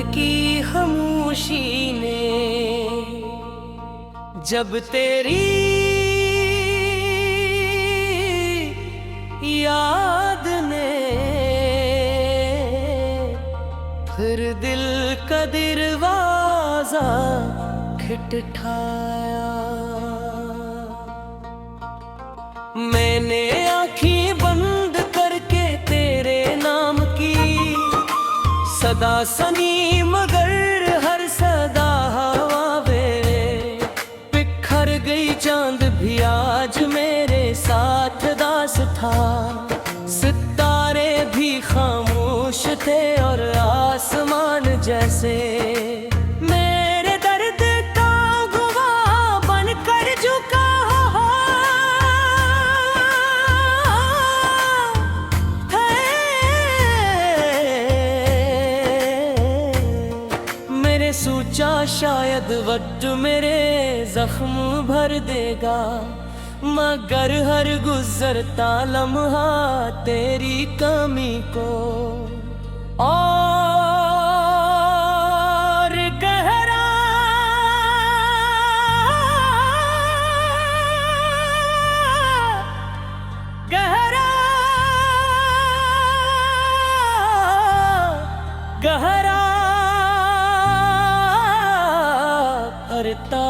की खामोशी ने जब तेरी याद ने फिर दिल का दरवाजा खटखटाया। मैंने आँखें बंद करके तेरे नाम की सदा सुनी, मगर हर सदा हवा मेरे बिखर गई। चांद भी आज मेरे साथ दास था, सितारे भी खामोश थे और आसमान जैसे मेरे दर्द का गवाह बनकर झुका। मैंने सोचा शायद वक्त मेरे जख्म भर देगा, मगर हर गुजरता लम्हा तेरी कमी को और गहरा गहरा गहरा करता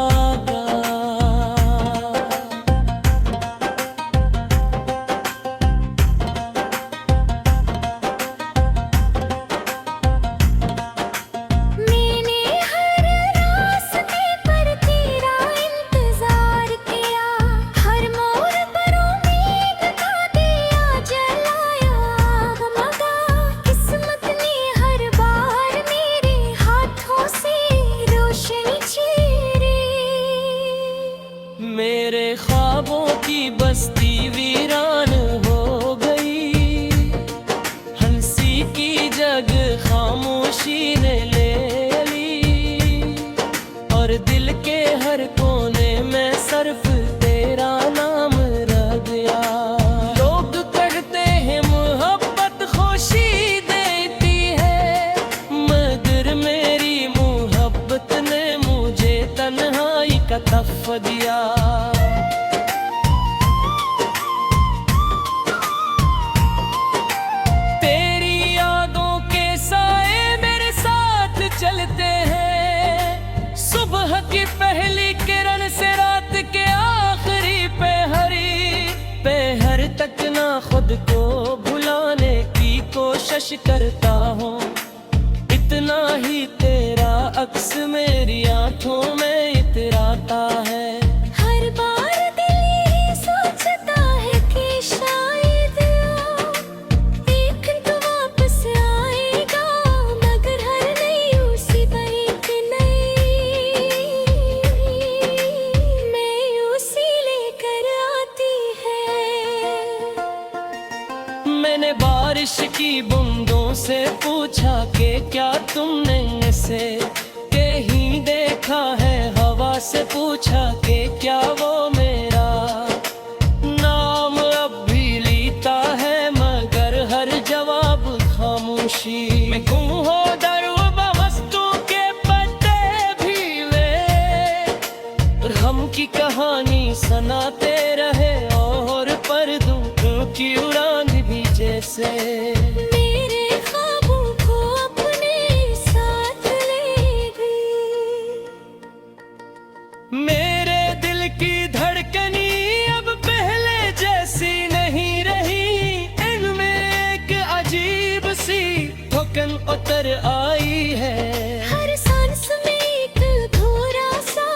मेरे ख्वाबों की बस्ती वीरान हो गई, हंसी की जगह खामोशी ने ले ली और दिल के हर कोने में सिर्फ तेरा नाम रह गया। लोग कहते हैं मोहब्बत खुशी देती है, मगर मेरी मोहब्बत ने मुझे तन्हाई का तहफ़्फ़ दिया। तेरी यादों के साए मेरे साथ चलते हैं, सुबह की पहली किरण से रात के आखिरी पहर तक ना खुद को भुलाने की कोशिश करता हूँ। इतना ही तेरा अक्स मेरी आंखों में इतराता है। हर बार दिल ही सोचता है कि शायद एक तो वापस आएगा, मगर हर नई उसी पर एक नई मैं उसी लेकर आती है। मैंने बारिश की बूंदों से पूछा कि क्या तुमने इसे कहीं देखा है, हवा से पूछा कि क्या वो मेरा नाम अब भी लेता है, मगर हर जवाब खामोशी में गुम हो दरुबा मस्तू के पत्ते भी वे गम की कहानी सुनाते रहे और पर्दों की उड़ान भी जैसे मेरे ख्वाबों को अपने साथ ले गई। मेरे दिल की धड़कनी अब पहले जैसी नहीं रही, इनमें एक अजीब सी ठुकन उतर आई है। हर सांस में एक थोड़ा सा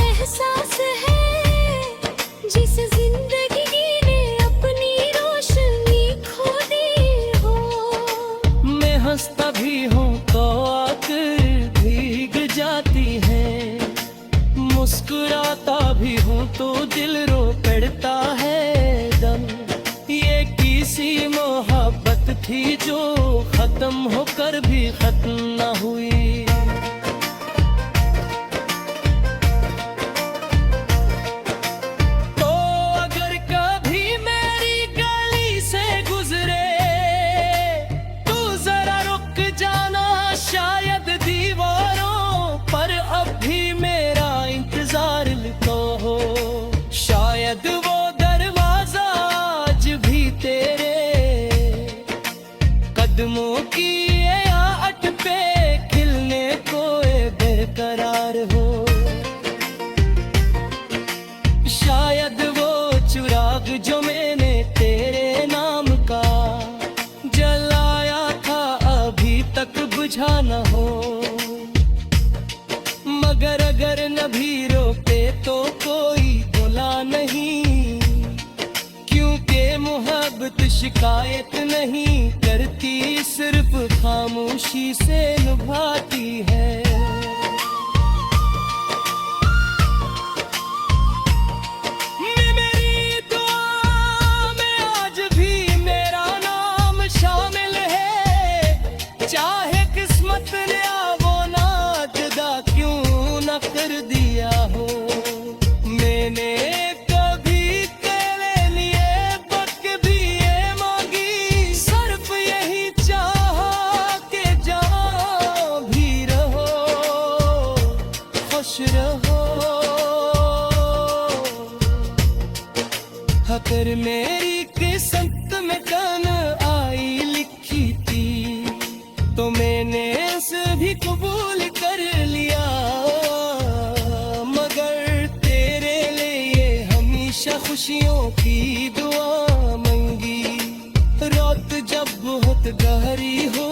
एहसास है, जिस जिंदगी ने अपनी रोशनी खो दी हो। मैं हंसता भी हूँ तो आंखें भीग जाती हैं, मुस्कुराता भी हूँ तो दिल रो पड़ता है दम। ये किसी मोहब्बत थी जो खत्म होकर भी खत्म न हुई। तो अगर कभी मेरी गली से गुजरे तो जरा रुक जाना, शायद दी बुझा न हो। मगर अगर न भी रोके तो कोई बोला नहीं, क्योंकि मोहब्बत शिकायत नहीं करती, सिर्फ खामोशी से निभाती है। मेरी दुआ में आज भी मेरा नाम शामिल है, चाहे किस्मत ने वो ना जुदा क्यों न कर दिया हो। मैंने कभी तेरे लिए बक भी ये मांगी, सिर्फ यही चाहा कि जहाँ भी रहो खुश रहो। अगर मेरी किस्मत में कन आई लिखी थी तो मैंने उसे भी कबूल कर लिया। मगर तेरे लिए हमेशा खुशियों की दुआ मांगी। रात जब बहुत गहरी हो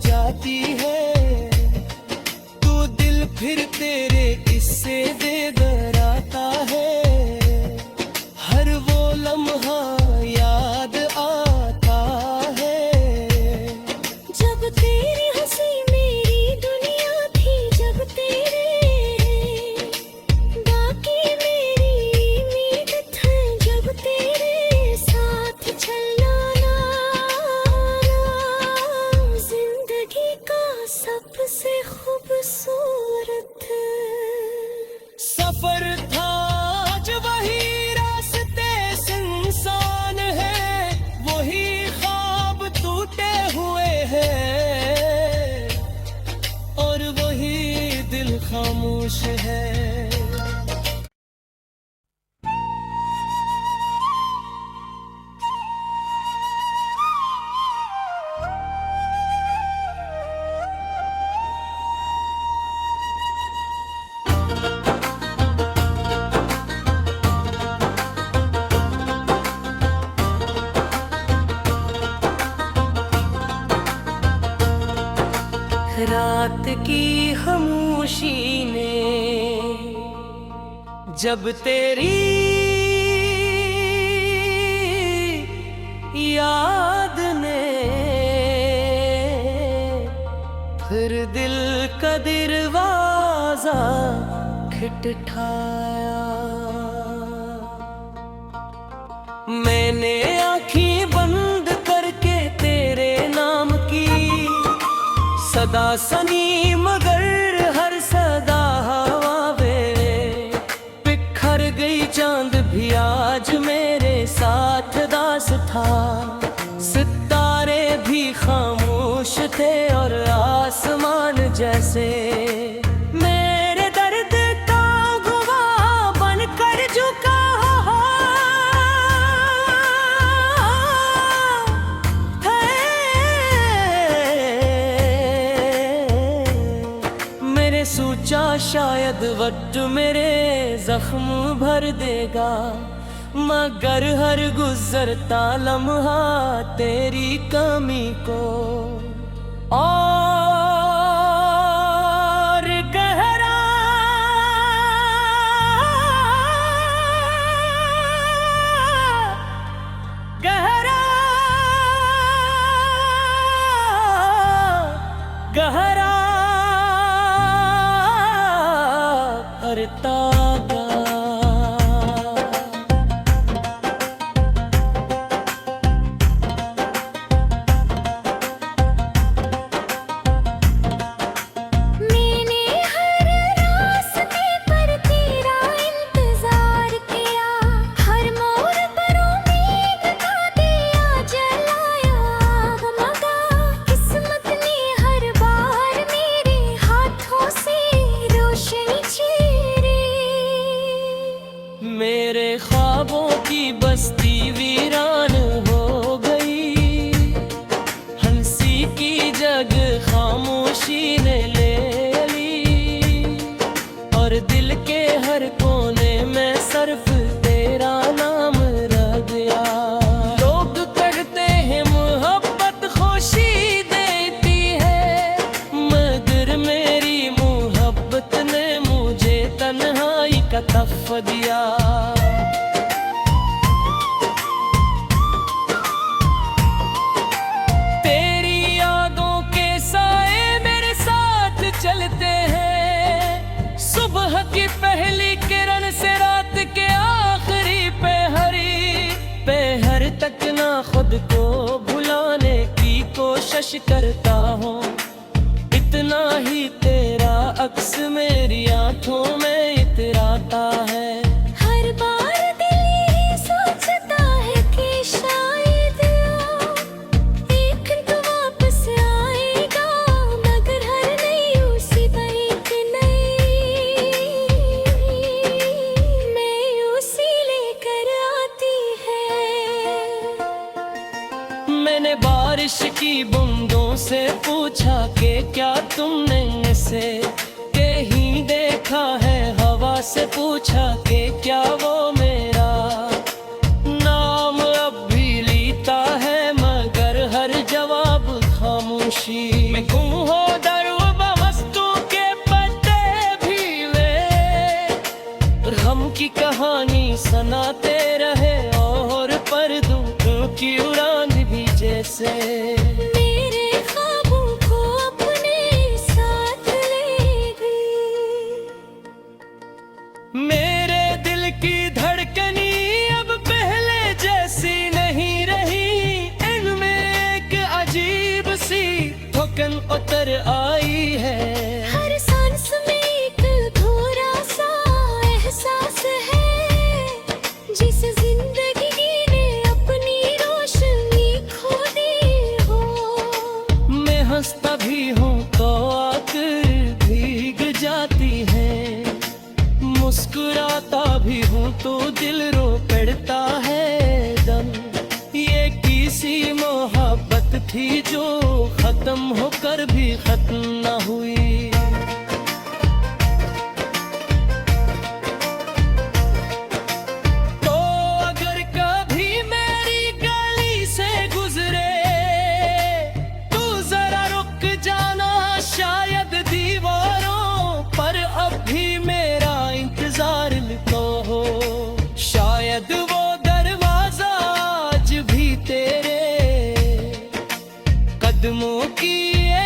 जाती है तो दिल फिर तेरे किस्से दे डराता है। हर वो लम्हा याद आता है जब तेरी हंसी मेरी दुनिया थी, जब तेरे बाकी मेरी उम्मीद थी, जब तेरे साथ चलना जिंदगी का सबसे खूबसूरत सफर था आज वही रास्ते सुनसान है, वही ख्वाब टूटे हुए हैं और वही दिल खामोश है। रात की खामोशी ने जब तेरी याद ने फिर दिल का दरवाजा खटखटाया। मैंने आँखें बंद करके तेरे नाम की सदा सनी, मगर हर सदा हवा मेरे बिखर गई। चांद भी आज मेरे साथ दास था, सितारे भी खामोश थे और आसमान जैसे मेरे दर्द का गवाह बनकर झुका सोचा शायद वक्त मेरे जख्म भर देगा, मगर हर गुजरता लम्हा तेरी कमी को और गहरा गहरा गहरा करता मेरे ख्वाबों की बस्ती वीरान हो गई, हंसी की जगह खामोशी ने ले ली और दिल के हर कोने में सिर्फ तेरा नाम रह गया। लोग कहते हैं मोहब्बत खुशी देती है, तेरी यादों के साए मेरे साथ चलते हैं, सुबह की पहली किरण से रात के आखिरी पहर तक ना खुद को भुलाने की कोशिश करता हूँ। इतना ही तेरा अक्स मेरी आंखों में इतराता है। हर बार दिल ये सोचता है कि शायद एक तो वापस आएगा, मगर हर नई उसी पर एक नई मैं उसी लेकर आती है। मैंने बारिश की बूंदों से पूछा कि क्या तुमने इसे कहीं देखा है, हवा से पूछा कि क्या वो मेरा नाम अब भी लेता है, मगर हर जवाब खामोशी में गुम हो दरवस्तु के पत्ते भी वे हम की कहानी सुनाते रहे और पर्दों की उड़ान भी जैसे मेरे ख्वाबों को अपने साथ ले गई। मेरे दिल की धड़कनी अब पहले जैसी नहीं रही, इनमें एक अजीब सी थकन उतर आई है। हर सांस में एक थोड़ा सा एहसास है, जिस जिंदगी ने अपनी रोशनी खो दी हो। मैं हंसता भी हूँ तो आंखें भीग जाती है, मुस्कुराता भी हूँ तो दिल रो पड़ता है दम। ये किसी मोहब्बत थी जो खत्म होकर भी खत्म न हुई। तो अगर कभी मेरी गली से गुजरे तू जरा रुक जाना, शायद दीवारों पर अब भी मेरा इंतजार तो हो। शायद वो दरवाजा आज भी तेरे कदमों की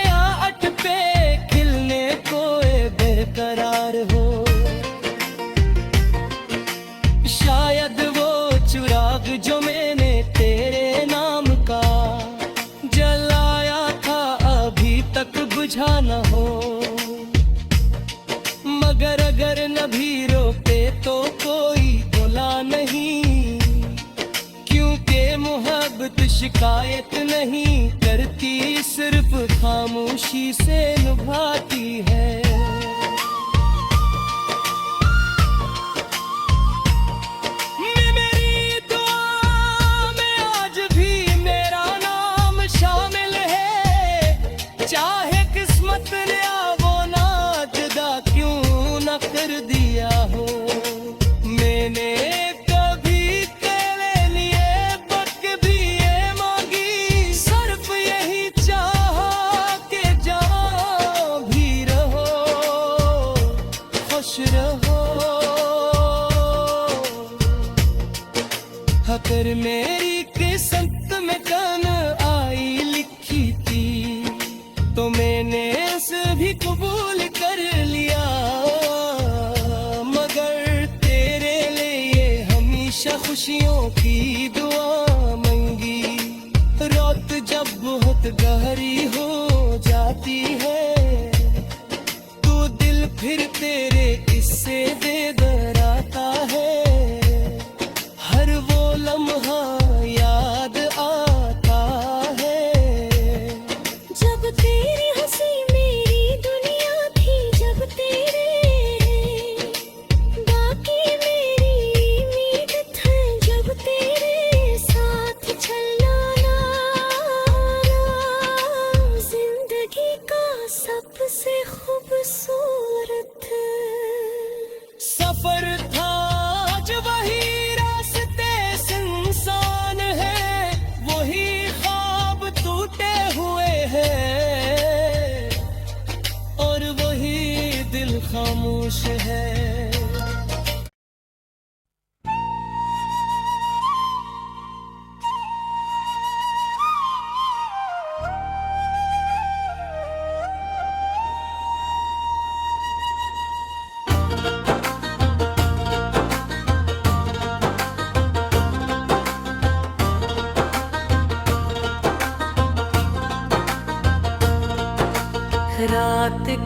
आहट पे खिलने को बेकरार हो। शायद वो चिराग जो मैंने तेरे नाम का जलाया था अभी तक बुझा न हो, मगर अगर न भी रोके तो कोई बुला नहीं, क्योंकि मोहब्बत शिकायत नहीं करती, सिर्फ खामोशी से निभाती है। मेरी दुआ में आज भी मेरा नाम शामिल है, चाहे किस्मत ने वो ना जुदा क्यों न कर दिया हो। मैंने कभी तेरे लिए बक भी ये मांगी, सिर्फ यही चाहा कि जहाँ भी रहो खुश रहो। अगर मेरी किस्मत में कन आई लिखी थी तो मैंने इसे भी कबूल कर लिया, मगर तेरे लिए हमेशा खुशियों की दुआ मांगी। रात जब बहुत गहरी हो जाती है तो दिल फिर तेरे इससे बेदराता है, हर वो लम्हा याद आता है। जब तेरी हंसी मेरी दुनिया थी, जब तेरे बाकी मेरी उम्मीद थी, जब तेरे साथ चलना जिंदगी का सबसे खूबसूरत सफर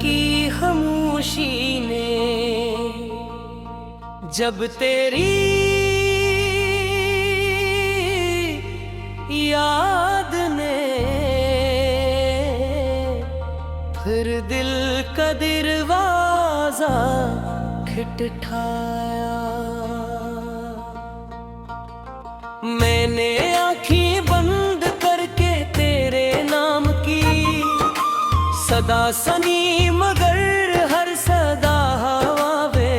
की खामोशी ने जब तेरी याद ने फिर दिल का दरवाजा खटखटाया। मैंने आँखें बंद करके तेरे नाम की सदा सुनी, मगर हर सदा हवा वे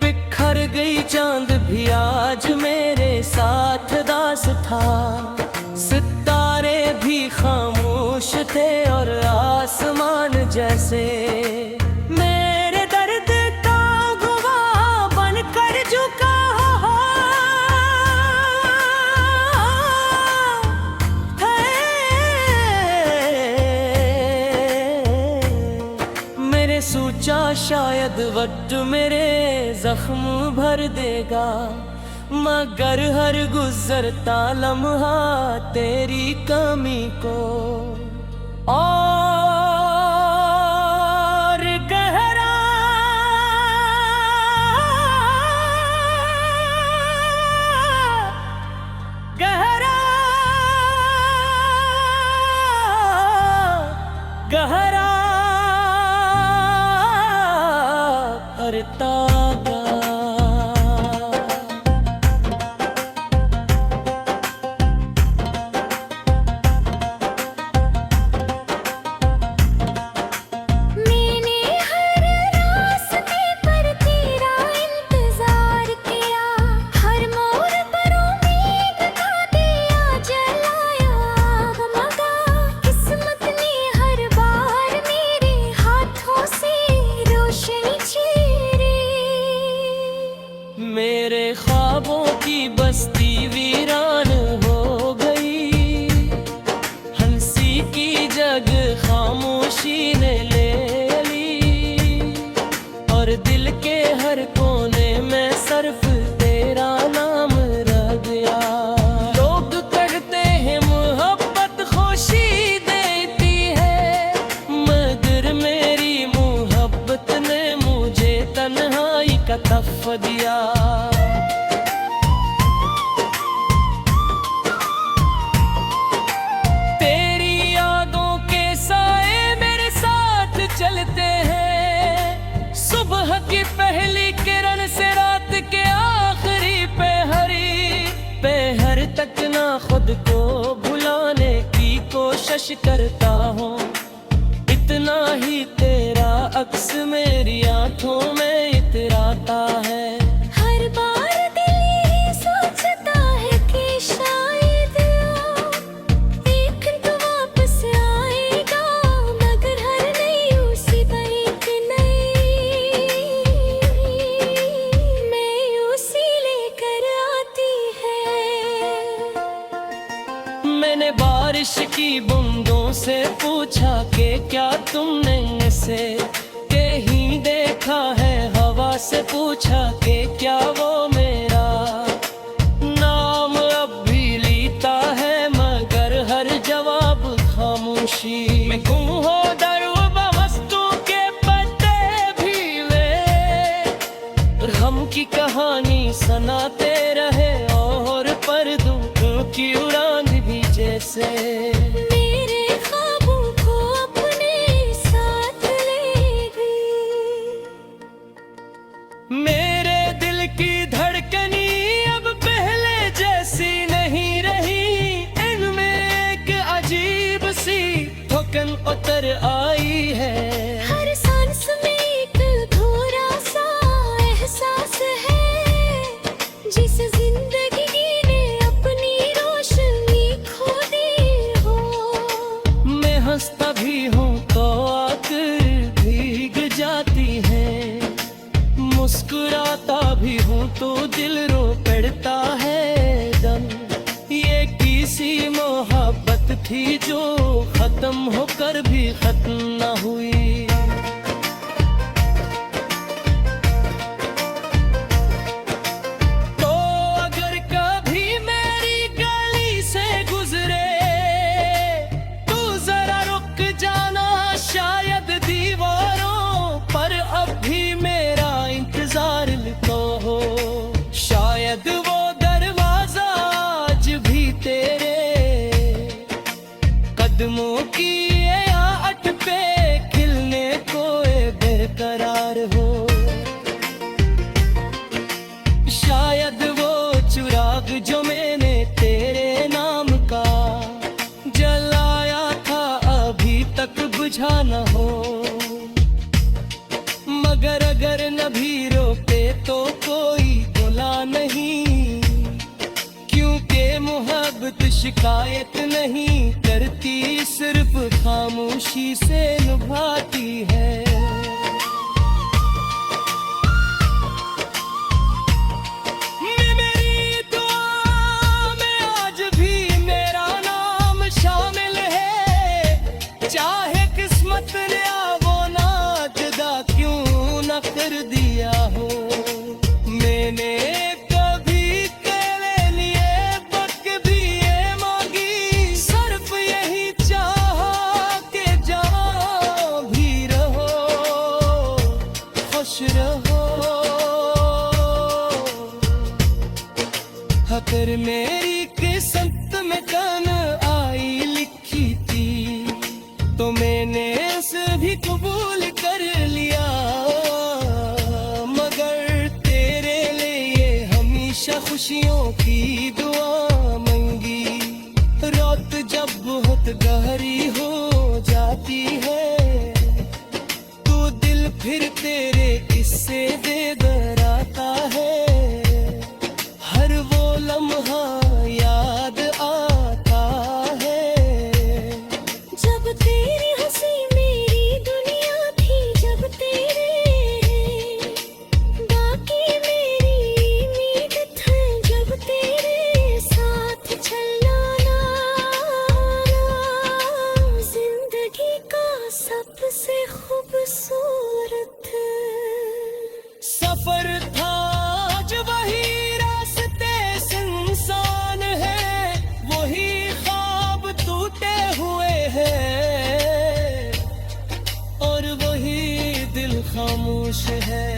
बिखर गई। चांद भी आज मेरे साथ दास था, सितारे भी खामोश थे और आसमान जैसे मेरे दर्द का गवाह बनकर झुका सोचा शायद वक्त मेरे जख्म भर देगा, मगर हर गुजरता लम्हा तेरी कमी को और गहरा गहरा गहरा करता मैंने हर रास्ते पर तेरा इंतजार किया, हर मोड़ पर उम्मीद का दिया जलाया, मगर किस्मत ने हर बार मेरे हाथों से रोशनी छीनी। मेरे ख्वाबों की बस्ती वीरान हो गई, हंसी की जगह खामोशी ने ले ली, और दिल के हर कोने में सिर्फ तेरा नाम रह गया। लोग कहते हैं मोहब्बत खुशी देती है, मगर मेरी मोहब्बत ने मुझे तन्हाई का तफ दिया। तेरी यादों के साए मेरे साथ चलते हैं, सुबह की पहली किरण से रात के आखिरी पहर तक ना खुद को भुलाने की कोशिश करता हूँ, इतना ही तेरा अक्स मेरी आंखों में इतराता है। हर बार दिल यही सोचता है कि शायद एक तो वापस आएगा, मगर हर नई उसी पर एक नई मैं उसी लेकर आती है। मैंने बारिश की बूंदों से पूछा कि क्या तुमने इसे कहीं देखा है, हवा से पूछा कि क्या वो मेरा नाम अब भी लेता है, मगर हर जवाब खामोशी में गुम हो दरुबा मस्तों के पत्ते भी वे हम की कहानी सुनाते रहे, और पर्दों की उड़ान भी जैसे मेरे ख्वाबों को अपने साथ ले गई। मेरे दिल की धड़कनी अब पहले जैसी नहीं रही, इनमें एक अजीब सी थकन उतर आई है। हर सांस में एक थोड़ा सा एहसास है, जिस जिंदगी ने अपनी रोशनी खो दी हो। मैं हंसता भी हूँ तो आकर भीग जाती है, मुस्कुराता भी हूँ तो दिल रो पड़ता है दम। ये किसी मोहब्बत थी जो खत्म होकर भी खत्म न हुई। शायद दी बुझा न हो। मगर अगर न भी रोके तो कोई बुला नहीं, क्योंकि मोहब्बत शिकायत नहीं करती, सिर्फ खामोशी से निभाती है। मेरी दुआ में आज भी मेरा नाम शामिल है, चाहे किस्मत ने वो ना जुदा क्यों न कर दिया हो। मैंने कभी तेरे लिए बक भी ये मांगी, सिर्फ यही चाहा कि जहाँ भी रहो खुश रहो। अगर मेरी किस्मत में कन आई लिखी थी तो मैंने इसे भी कबूल कर लिया। मगर तेरे लिए हमेशा खुशियों की दुआ मांगी। रात जब बहुत गहरी हो जाती है तो दिल फिर तेरे किस्से दे डराता है। हर वो लम्हा याद आता है जब तेरी हंसी मेरी दुनिया थी, जब तेरे बाकी मेरी उम्मीद थी, जब तेरे साथ चलना जिंदगी का सबसे खूबसूरत सफर था आज वही रास्ते इंसान है, वही ख्वाब टूटे हुए हैं और वही दिल खामोश है।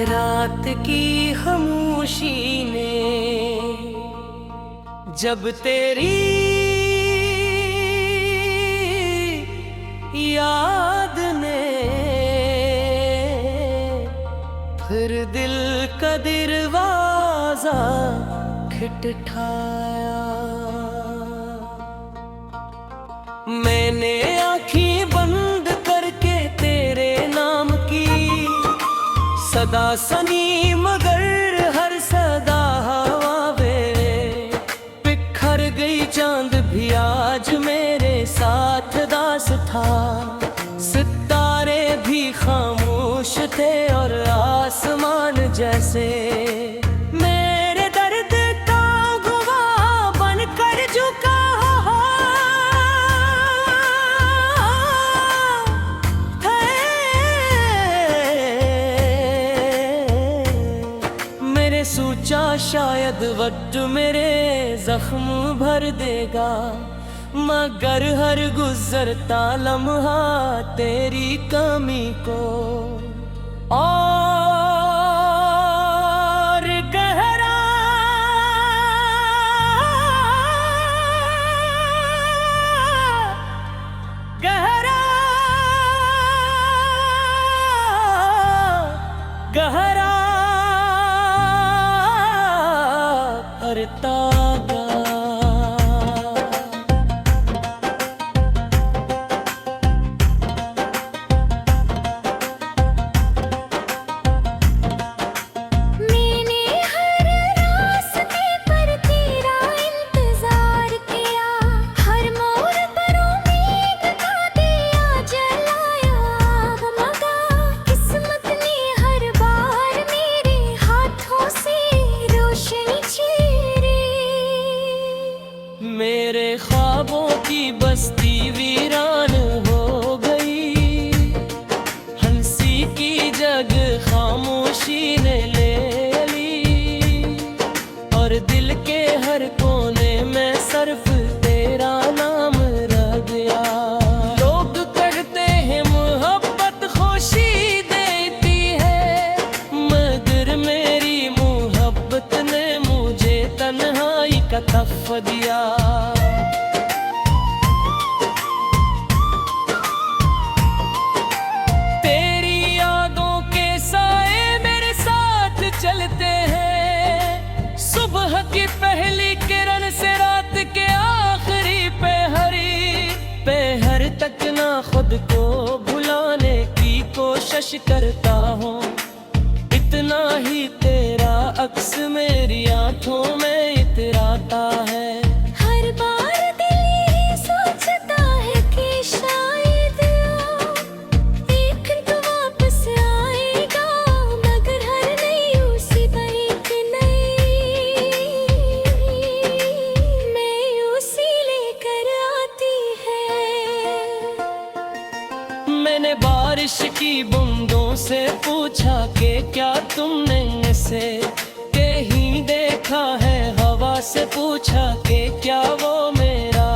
रात की खामोशी ने जब तेरी याद ने फिर दिल का दरवाजा खटखटाया। मैंने आँखें बंद करके तेरे नाम की सदा सनी, मगर हर सदा हवा वे बिखर गई। चांद भी आज मेरे साथ दास था, सितारे भी खामोश थे और आसमान जैसे मेरे दर्द का गवाह बनकर झुका। सोचा शायद वक्त मेरे जख्म भर देगा, मगर हर गुजरता लम्हा तेरी कमी को और गहरा गहरा गहरा करता मैंने हर रास्ते पर तेरा इंतजार किया, हर मोड़ पर उम्मीद का दिया जलाया। मगर किस्मत ने हर बार मेरे हाथों से रोशनी चीरी। मेरे ख्वाबों की बस्ती वीरान हो गई, हंसी की जगह खामोशी ने ले ली और दिल के हर कोने में सिर्फ तेरा नाम रह गया। लोग कहते हैं मोहब्बत खुशी देती है, कोशिश करता हूँ, इतना ही तेरा अक्स मेरी आंखों में इतराता है। हर बार दिल यही सोचता है कि शायद एक तो वापस आएगा, मगर हर नई उसी पर एक नई मैं उसी लेकर आती है। मैंने बारिश की बूंदों से पूछा कि क्या तुमने इसे कहीं देखा है, हवा से पूछा कि क्या वो मेरा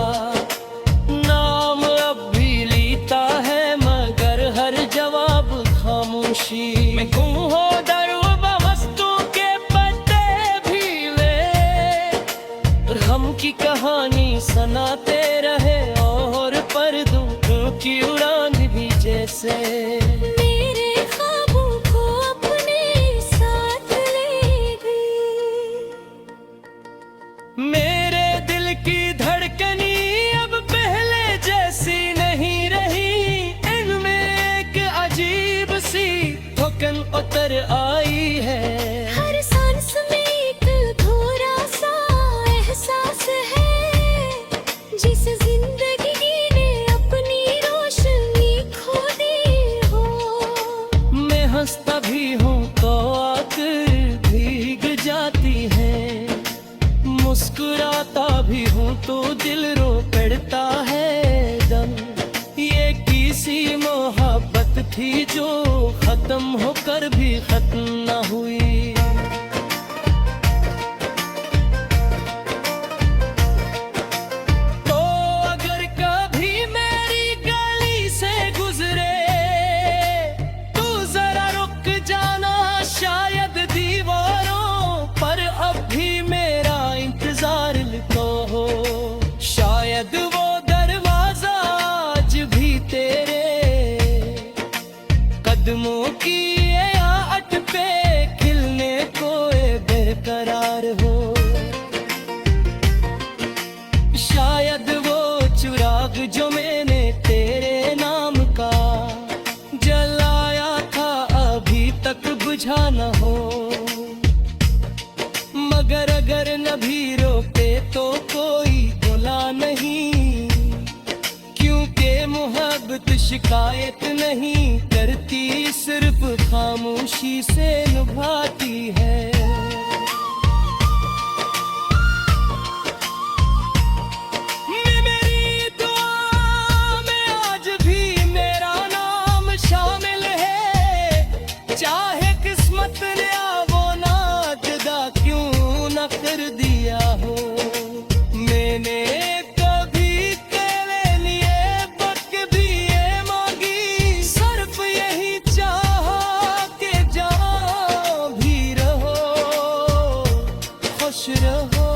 नाम अब भी लेता है, मगर हर जवाब खामोशी में गुम हो दरुबा वस्तु के पत्ते भी वे हम की कहानी सुनाते रहे और पर्दों की उड़ान भी जैसे मेरे ख्वाबों को अपने साथ ले गई। मेरे दिल की धड़कनी अब पहले जैसी नहीं रही, इनमें एक अजीब सी थकन उतर आई है। हर सांस में एक थोड़ा सा एहसास है, जिस जिंदगी ने अपनी रोशनी खो दी हो। मैं हंसता भी हूँ तो आंखें भीग जाती है, मुस्कुराता भी हूँ तो दिल रो पड़ता है दम। ये किसी मोहब्बत थी जो खत्म होकर भी खत्म न हुई। तो अगर कभी मेरी गली से गुजरे तो जरा रुक जाना, शायद दीवारों पर अब भी मेरा इंतजार तो हो, शायद वो दरवाजा आज भी तेरे कदमों की आहट पे खिलने को बेकरार हो। शायद वो चिराग जो मैंने तेरे नाम का जलाया था अभी तक बुझा न हो, मगर अगर न भी रोके तो कोई बुला नहीं, क्योंकि मोहब्बत शिकायत नहीं करती, सिर्फ खामोशी से निभाती है। मेरी दुआ में आज भी मेरा नाम शामिल है, चाहे किस्मत ने वो ना जुदा क्यों न कर दिया हो। मैंने कभी तेरे लिए वक्त भी ये मांगी, सिर्फ यही चाहा कि जहाँ भी रहो खुश रहो।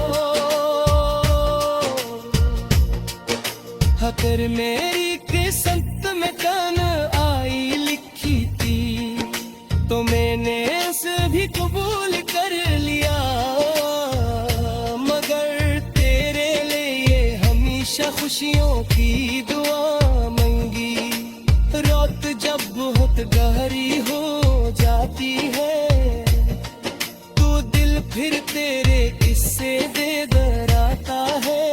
अगर मेरी किस्मत में कन आई लिखी थी तो मैंने इसे भी कबूल कर लिया, मगर तेरे लिए हमेशा खुशियों की दुआ मांगी। रात जब बहुत गहरी हो जाती है तो दिल फिर तेरे किस्से दे दराता है।